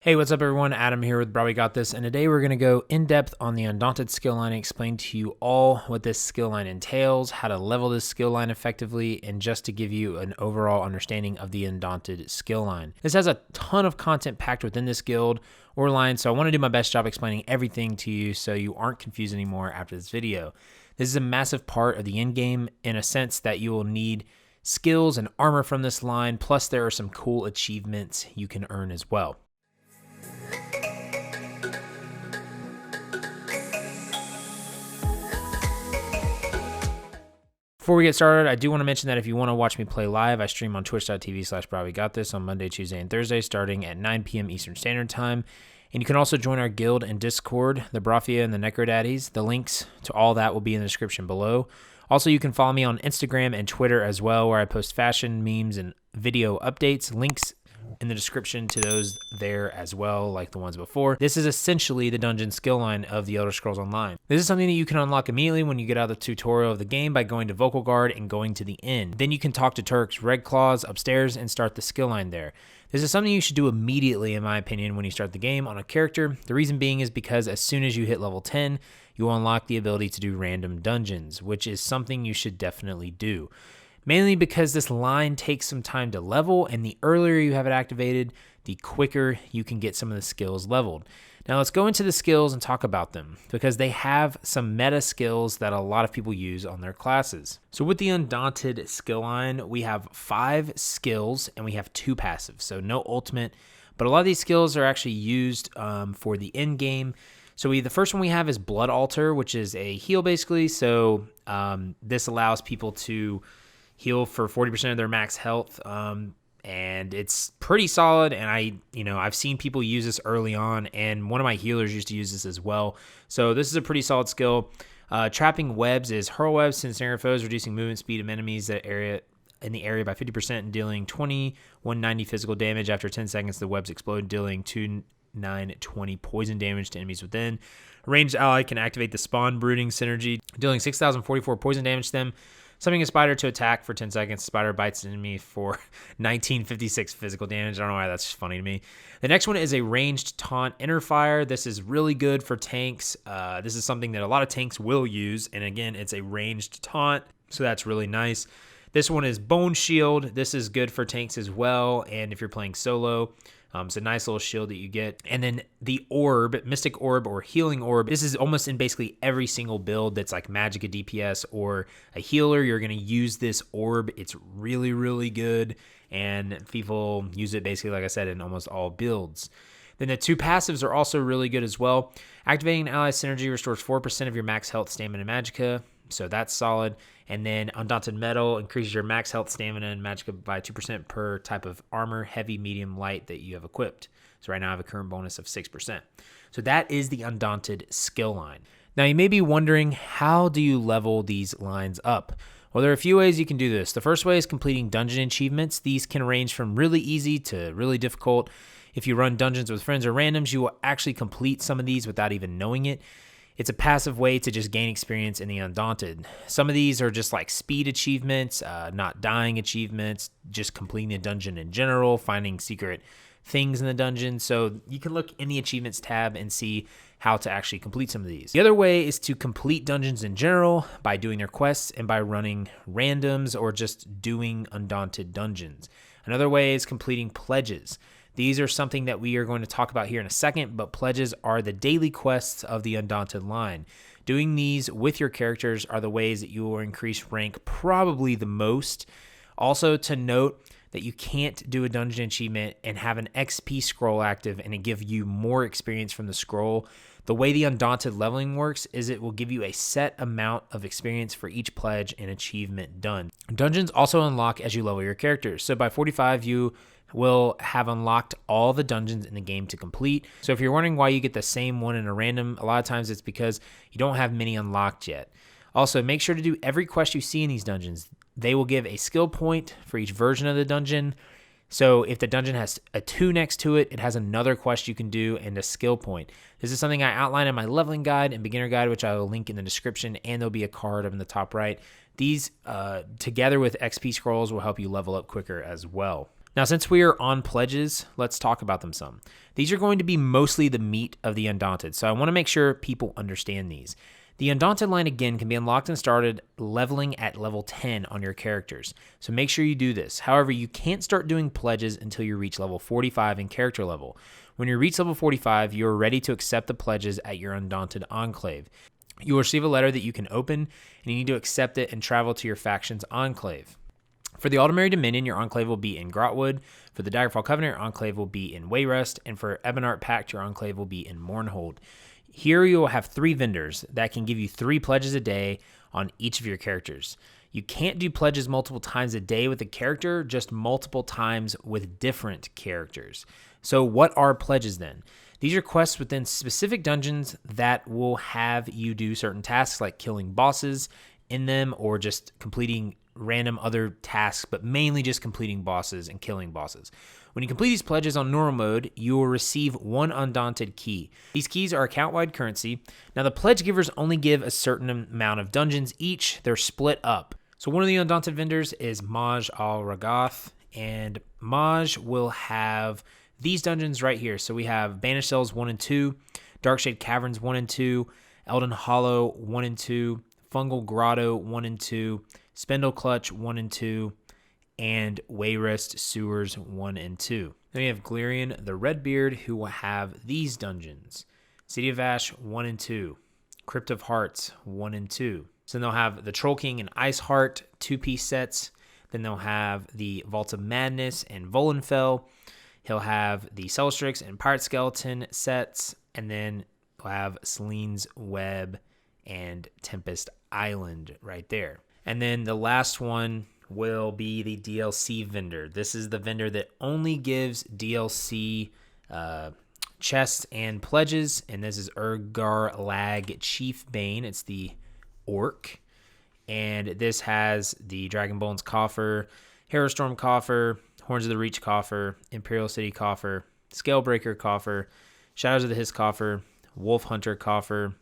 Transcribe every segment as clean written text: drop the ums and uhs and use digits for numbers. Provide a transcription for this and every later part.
Hey, what's up everyone? Adam here with brahwegotthis, and today we're going to go in depth on the Undaunted skill line and explain to you all what this skill line entails, how to level this skill line effectively, and just to give you an overall understanding of the Undaunted skill line. This has a ton of content packed within this guild or line, so I want to do my best job explaining everything to you so you aren't confused anymore after this video. This is a massive part of the end game in a sense that you will need skills and armor from this line, plus there are some cool achievements you can earn as well. Before we get started, I do want to mention that if you want to watch me play live, I stream on twitch.tv/brahwegotthis on Monday, Tuesday, and Thursday starting at 9 p.m. Eastern Standard Time. And you can also join our guild and Discord, the Brafia and the Necrodaddies. The links to all that will be in the description below. Also, you can follow me on Instagram and Twitter as well, where I post fashion, memes, and video updates. Links in the description to those there as well, like the ones before. This is essentially the dungeon skill line of the Elder Scrolls Online. This is something that you can unlock immediately when you get out of the tutorial of the game by going to Vocal Guard and going to the inn. Then you can talk to Turk's Red Claws upstairs and start the skill line there. This is something you should do immediately, in my opinion, when you start the game on a character. The reason being is because as soon as you hit level 10, you will unlock the ability to do random dungeons, which is something you should definitely do. Mainly because this line takes some time to level, and the earlier you have it activated, the quicker you can get some of the skills leveled. Now let's go into the skills and talk about them, because they have some meta skills that a lot of people use on their classes. So with the Undaunted skill line, we have 5 skills and we have 2 passives, so no ultimate, but a lot of these skills are actually used for the end game. So the first one we have is Blood Altar, which is a heal basically. So this allows people to heal for 40% of their max health, and it's pretty solid. And I've seen people use this early on, and one of my healers used to use this as well. So this is a pretty solid skill. Trapping webs is hurl webs to ensnare foes, reducing movement speed of enemies in the area by 50% and dealing 190 physical damage. After 10 seconds, the webs explode, dealing 2920 poison damage to enemies within. A ranged ally can activate the Spawn Brooding synergy, dealing 6044 poison damage to them. Summoning a spider to attack for 10 seconds. Spider bites an enemy for 1956 physical damage. I don't know why that's funny to me. The next one is a ranged taunt inner fire. This is really good for tanks. This is something that a lot of tanks will use. And again, it's a ranged taunt, so that's really nice. This one is Bone Shield. This is good for tanks as well, and if you're playing solo. It's a nice little shield that you get. And then the Orb, Mystic Orb or Healing Orb. This is almost in basically every single build that's like Magicka DPS or a healer. You're going to use this Orb. It's really, really good. And people use it basically, like I said, in almost all builds. Then the 2 passives are also really good as well. Activating an ally synergy restores 4% of your max health, stamina, and magicka. So that's solid. And then Undaunted Metal increases your max health, stamina, and magicka by 2% per type of armor, heavy, medium, light that you have equipped. So right now I have a current bonus of 6%. So that is the Undaunted skill line. Now you may be wondering, how do you level these lines up? Well, there are a few ways you can do this. The first way is completing dungeon achievements. These can range from really easy to really difficult. If you run dungeons with friends or randoms, you will actually complete some of these without even knowing it. It's a passive way to just gain experience in the Undaunted. Some of these are just like speed achievements, not dying achievements, just completing the dungeon in general, finding secret things in the dungeon. So you can look in the achievements tab and see how to actually complete some of these. The other way is to complete dungeons in general by doing their quests and by running randoms or just doing Undaunted dungeons. Another way is completing pledges. These are something that we are going to talk about here in a second, but pledges are the daily quests of the Undaunted line. Doing these with your characters are the ways that you will increase rank probably the most. Also to note that you can't do a dungeon achievement and have an XP scroll active and it give you more experience from the scroll. The way the Undaunted leveling works is it will give you a set amount of experience for each pledge and achievement done. Dungeons also unlock as you level your characters. So by 45, you will have unlocked all the dungeons in the game to complete. So if you're wondering why you get the same one in a random, a lot of times it's because you don't have many unlocked yet. Also, make sure to do every quest you see in these dungeons. They will give a skill point for each version of the dungeon. So if the dungeon has a 2 next to it, it has another quest you can do and a skill point. This is something I outline in my leveling guide and beginner guide, which I will link in the description, and there'll be a card up in the top right. These, together with XP scrolls, will help you level up quicker as well. Now, since we are on pledges, let's talk about them some. These are going to be mostly the meat of the Undaunted, so I want to make sure people understand these. The Undaunted line, again, can be unlocked and started leveling at level 10 on your characters, so make sure you do this. However, you can't start doing pledges until you reach level 45 in character level. When you reach level 45, you are ready to accept the pledges at your Undaunted Enclave. You will receive a letter that you can open, and you need to accept it and travel to your faction's enclave. For the Aldemary Dominion, your enclave will be in Grotwood. For the Daggerfall Covenant, your enclave will be in Wayrest. And for Ebonheart Pact, your enclave will be in Mournhold. Here you will have 3 vendors that can give you 3 pledges a day on each of your characters. You can't do pledges multiple times a day with a character, just multiple times with different characters. So what are pledges then? These are quests within specific dungeons that will have you do certain tasks like killing bosses in them or just completing random other tasks, but mainly just completing bosses and killing bosses. When you complete these pledges on normal mode, you will receive 1 Undaunted key. These keys are account-wide currency. Now, the pledge givers only give a certain amount of dungeons each. They're split up. So one of the Undaunted vendors is Maj al-Ragath, and Maj will have these dungeons right here. So we have Banished Cells 1 and 2, Darkshade Caverns 1 and 2, Elden Hollow 1 and 2, Fungal Grotto 1 and 2, Spindle Clutch 1 and 2, and Wayrest Sewers 1 and 2. Then we have Glirion the Redbeard, who will have these dungeons: City of Ash 1 and 2, Crypt of Hearts 1 and 2. So then they'll have the Troll King and Iceheart 2-piece sets. Then they'll have the Vault of Madness and Volenfell. He'll have the Celstrix and Pirate Skeleton sets. And then we'll have Selene's Web and Tempest Island right there. And then the last one will be the DLC vendor. This is the vendor that only gives DLC chests and pledges. And this is Urgar Lag Chiefbane. It's the Orc. And this has the Dragonbones Coffer, Harrowstorm Coffer, Horns of the Reach Coffer, Imperial City Coffer, Scalebreaker Coffer, Shadows of the Hiss Coffer, Wolf Hunter Coffer,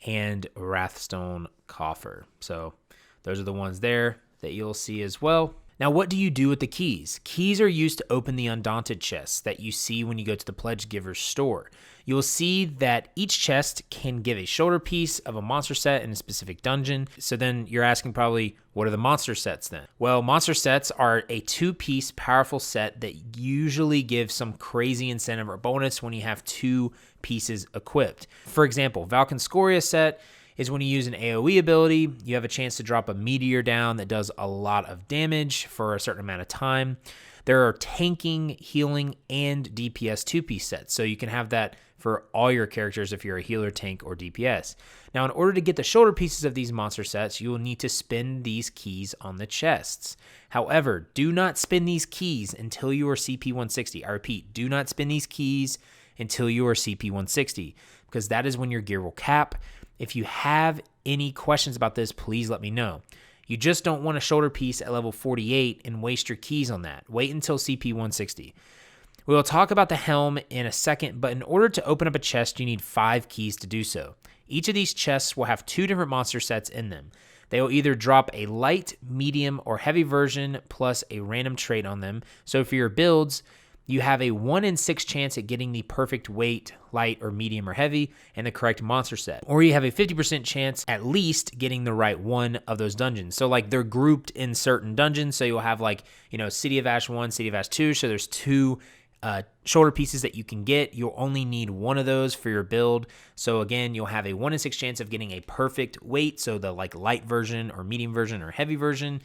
and Wrathstone Coffer. So those are the ones there that you'll see as well. Now, what do you do with the keys? Keys are used to open the Undaunted chests that you see when you go to the Pledge Giver's store. You will see that each chest can give a shoulder piece of a monster set in a specific dungeon. So then you're asking probably, what are the monster sets then? Well, monster sets are a 2-piece powerful set that usually gives some crazy incentive or bonus when you have 2 pieces equipped. For example, Valkynscoria set is when you use an AoE ability, you have a chance to drop a meteor down that does a lot of damage for a certain amount of time. There are tanking, healing, and DPS 2-piece sets, so you can have that for all your characters if you're a healer, tank, or DPS. Now, in order to get the shoulder pieces of these monster sets, you will need to spin these keys on the chests. However, do not spin these keys until you are CP 160. I repeat, do not spin these keys until you are CP 160, because that is when your gear will cap. If you have any questions about this, please let me know. You just don't want a shoulder piece at level 48 and waste your keys on that. Wait until CP 160. We will talk about the helm in a second, but in order to open up a chest, you need 5 keys to do so. Each of these chests will have 2 different monster sets in them. They will either drop a light, medium, or heavy version plus a random trait on them. So for your builds, you have a 1 in 6 chance at getting the perfect weight, light or medium or heavy, and the correct monster set. Or you have a 50% chance at least getting the right one of those dungeons. So like they're grouped in certain dungeons. So you'll have like, City of Ash 1, City of Ash 2. So there's 2 shoulder pieces that you can get. You'll only need 1 of those for your build. So again, you'll have a 1 in 6 chance of getting a perfect weight. So the like light version or medium version or heavy version.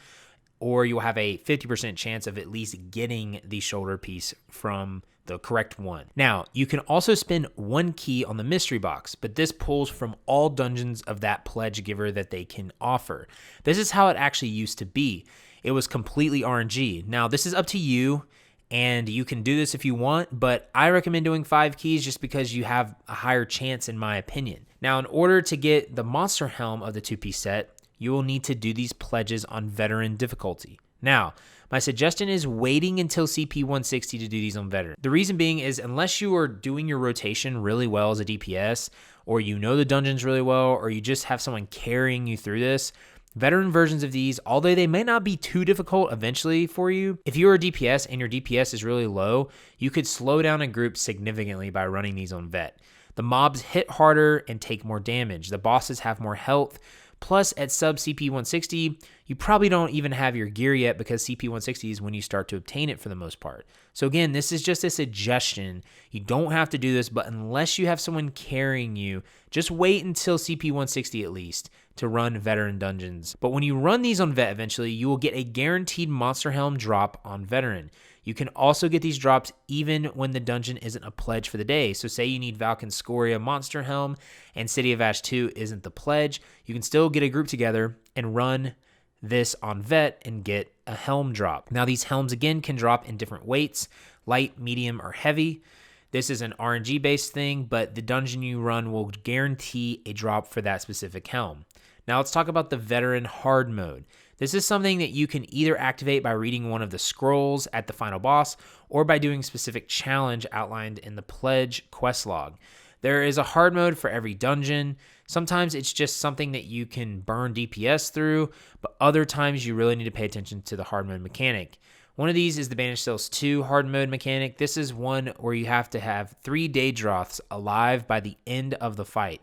Or you'll have a 50% chance of at least getting the shoulder piece from the correct one. Now, you can also spend 1 key on the mystery box, but this pulls from all dungeons of that pledge giver that they can offer. This is how it actually used to be. It was completely RNG. Now, this is up to you, and you can do this if you want, but I recommend doing 5 keys just because you have a higher chance, in my opinion. Now, in order to get the monster helm of the 2-piece set, you will need to do these pledges on veteran difficulty. Now, my suggestion is waiting until CP 160 to do these on veteran. The reason being is unless you are doing your rotation really well as a DPS, or you know the dungeons really well, or you just have someone carrying you through this, Veteran versions of these, although they may not be too difficult eventually for you, if you are a DPS and your DPS is really low, you could slow down a group significantly by running these on vet. The mobs hit harder and take more damage. The bosses have more health. Plus, at sub CP 160, you probably don't even have your gear yet because CP 160 is when you start to obtain it for the most part. So again, this is just a suggestion. You don't have to do this, but unless you have someone carrying you, just wait until CP 160 at least to run veteran dungeons. But when you run these on vet eventually, you will get a guaranteed monster helm drop on veteran. You can also get these drops even when the dungeon isn't a pledge for the day. So say you need Valken Scoria Monster Helm and City of Ash 2 isn't the pledge, you can still get a group together and run this on vet and get a helm drop. Now these helms again can drop in different weights, light, medium, or heavy. This is an RNG based thing, but the dungeon you run will guarantee a drop for that specific helm. Now let's talk about the veteran hard mode. This is something that you can either activate by reading one of the scrolls at the final boss or by doing a specific challenge outlined in the pledge quest log. There is a hard mode for every dungeon. Sometimes it's just something that you can burn DPS through, but other times you really need to pay attention to the hard mode mechanic. One of these is the Banished Cells 2 hard mode mechanic. This is one where you have to have 3 Daedroths alive by the end of the fight.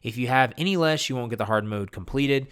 If you have any less, you won't get the hard mode completed.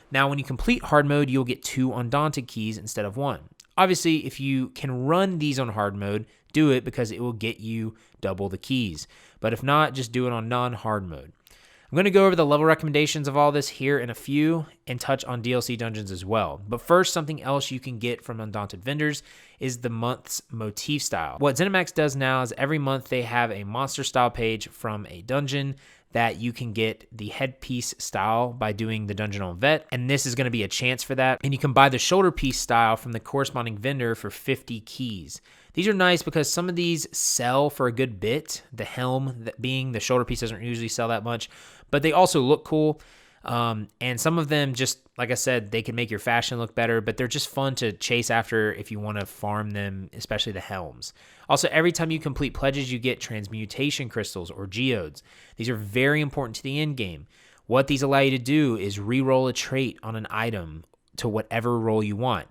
Now, when you complete hard mode, you'll get 2 Undaunted keys instead of 1. Obviously, if you can run these on hard mode, do it because it will get you double the keys. But if not, just do it on non-hard mode. I'm going to go over the level recommendations of all this here in a few and touch on DLC dungeons as well. But first, something else you can get from Undaunted vendors is the month's motif style. What ZeniMax does now is every month they have a monster style page from a dungeon that you can get the headpiece style by doing the dungeon on vet, and this is going to be a chance for that. And you can buy the shoulder piece style from the corresponding vendor for 50 keys. These are nice because some of these sell for a good bit. The helm being the shoulder piece doesn't usually sell that much, but they also look cool. And some of them, just like I said, they can make your fashion look better, but they're just fun to chase after if you want to farm them, especially the helms. Also, every time you complete pledges, you get transmutation crystals or geodes. These are very important to the end game. What these allow you to do is re-roll a trait on an item to whatever roll you want.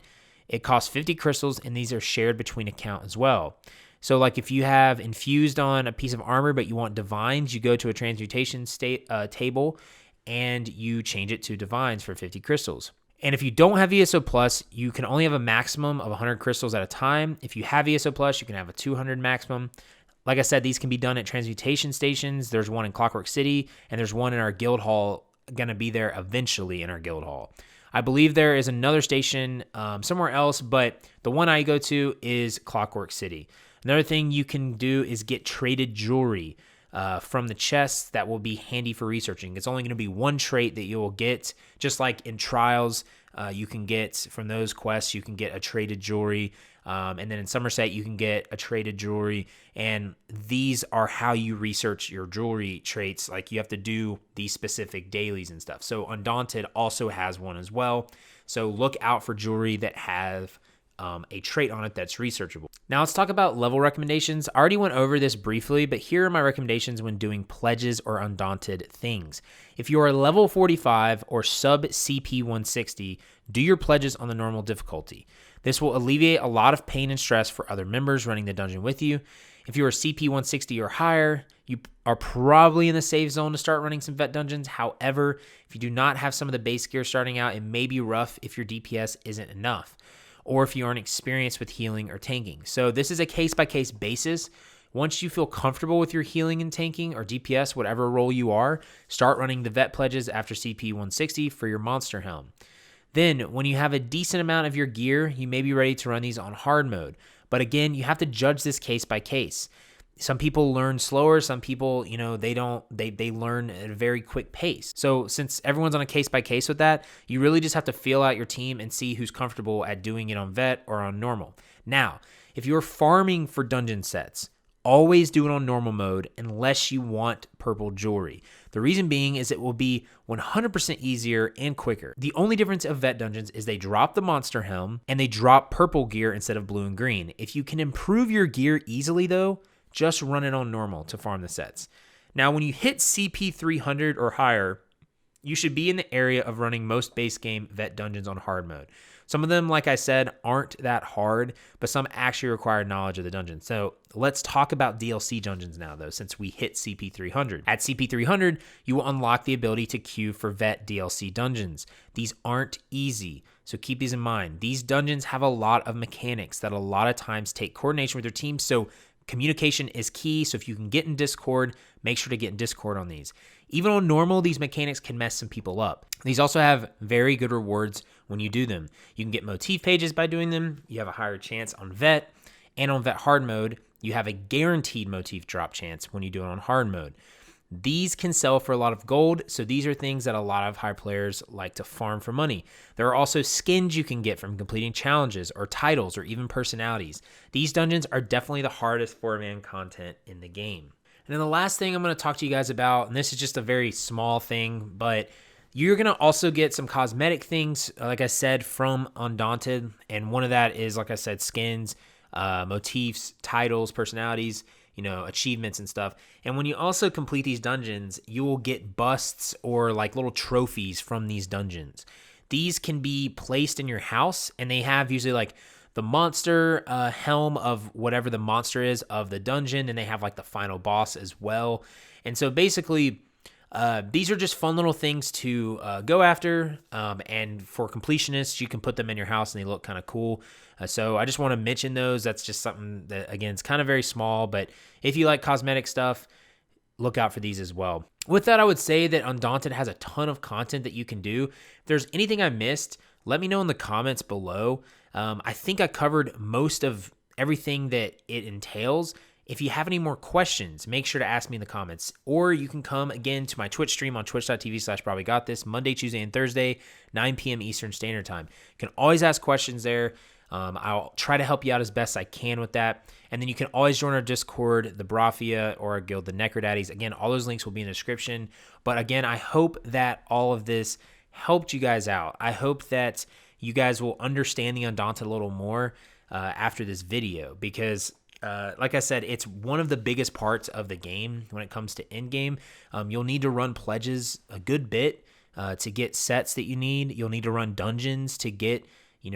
It costs 50 crystals, and these are shared between account as well. So like if you have infused on a piece of armor, but you want divines, you go to a transmutation table and you change it to divines for 50 crystals. And if you don't have ESO Plus, you can only have a maximum of 100 crystals at a time. If you have ESO Plus, you can have a 200 maximum. Like I said, these can be done at transmutation stations. There's one in Clockwork City, and there's one in our guild hall, going to be there eventually in our guild hall. I believe there is another station somewhere else, but the one I go to is Clockwork City. Another thing you can do is get traded jewelry from the chests that will be handy for researching. It's only going to be one trait that you will get, just like in trials, you can get from those quests, you can get a traded jewelry. And then in Somerset, you can get a traded jewelry. And these are how you research your jewelry traits. Like you have to do these specific dailies and stuff. So Undaunted also has one as well. So look out for jewelry that have a trait on it that's researchable. Now let's talk about level recommendations. I already went over this briefly, but here are my recommendations when doing pledges or Undaunted things. If you are level 45 or sub CP 160, do your pledges on the normal difficulty. This will alleviate a lot of pain and stress for other members running the dungeon with you. If you are CP 160 or higher, you are probably in the safe zone to start running some vet dungeons. However, if you do not have some of the base gear starting out, it may be rough if your DPS isn't enough, or if you aren't experienced with healing or tanking. So this is a case-by-case basis. Once you feel comfortable with your healing and tanking or DPS, whatever role you are, start running the vet pledges after CP 160 for your monster helm. Then, when you have a decent amount of your gear, you may be ready to run these on hard mode. But again, you have to judge this case by case. Some people learn slower. Some people, they learn at a very quick pace. So since everyone's on a case by case with that, you really just have to feel out your team and see who's comfortable at doing it on vet or on normal. Now, if you're farming for dungeon sets, always do it on normal mode unless you want purple jewelry. The reason being is it will be 100% easier and quicker. The only difference of vet dungeons is they drop the monster helm and they drop purple gear instead of blue and green. If you can improve your gear easily though, just run it on normal to farm the sets. Now, when you hit CP 300 or higher, you should be in the area of running most base game vet dungeons on hard mode. Some of them, like I said, aren't that hard, but some actually require knowledge of the dungeon. So let's talk about DLC dungeons now, though, since we hit CP300. At CP300, you will unlock the ability to queue for vet DLC dungeons. These aren't easy, so keep these in mind. These dungeons have a lot of mechanics that a lot of times take coordination with your team, so communication is key. So if you can get in Discord, make sure to get in Discord on these. Even on normal, these mechanics can mess some people up. These also have very good rewards when you do them. You can get motif pages by doing them. You have a higher chance on vet, and on vet hard mode, you have a guaranteed motif drop chance when you do it on hard mode. These can sell for a lot of gold, so these are things that a lot of high players like to farm for money. There are also skins you can get from completing challenges or titles or even personalities. These dungeons are definitely the hardest 4-man content in the game. And then the last thing I'm going to talk to you guys about, and this is just a very small thing, but you're going to also get some cosmetic things, like I said, from Undaunted, and one of that is, like I said, skins, motifs, titles, personalities, achievements and stuff. And when you also complete these dungeons, you will get busts or like little trophies from these dungeons. These can be placed in your house, and they have usually like the monster helm of whatever the monster is of the dungeon, and they have like the final boss as well. And so basically, these are just fun little things to go after, and for completionists, you can put them in your house and they look kind of cool. So I just want to mention those. That's just something that, again, it's kind of very small, but if you like cosmetic stuff, look out for these as well. With that, I would say that Undaunted has a ton of content that you can do. If there's anything I missed, let me know in the comments below. I think I covered most of everything that it entails. If you have any more questions, make sure to ask me in the comments, or you can come again to my Twitch stream on twitch.tv/brahwegotthis, Monday, Tuesday, and Thursday, 9 p.m. Eastern Standard Time. You can always ask questions there. I'll try to help you out as best I can with that. And then you can always join our Discord, the Brahwegotthis, or our guild, the Necrodaddies. Again, all those links will be in the description. But again, I hope that all of this helped you guys out. I hope that you guys will understand the Undaunted a little more after this video, because like I said, it's one of the biggest parts of the game when it comes to end game. You'll need to run pledges a good bit to get sets that you need. You'll need to run dungeons to get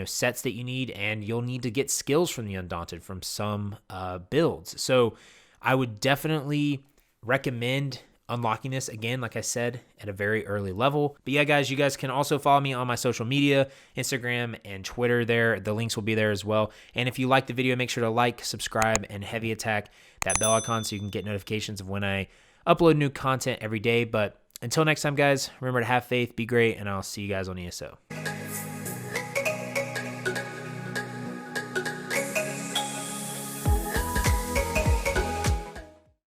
sets that you need, and you'll need to get skills from the Undaunted from some builds. So I would definitely recommend unlocking this, again, like I said, at a very early level. But yeah, guys, you guys can also follow me on my social media, Instagram and Twitter there. The links will be there as well. And if you like the video, make sure to like, subscribe, and heavy attack that bell icon so you can get notifications of when I upload new content every day. But until next time, guys, remember to have faith, be great, and I'll see you guys on ESO.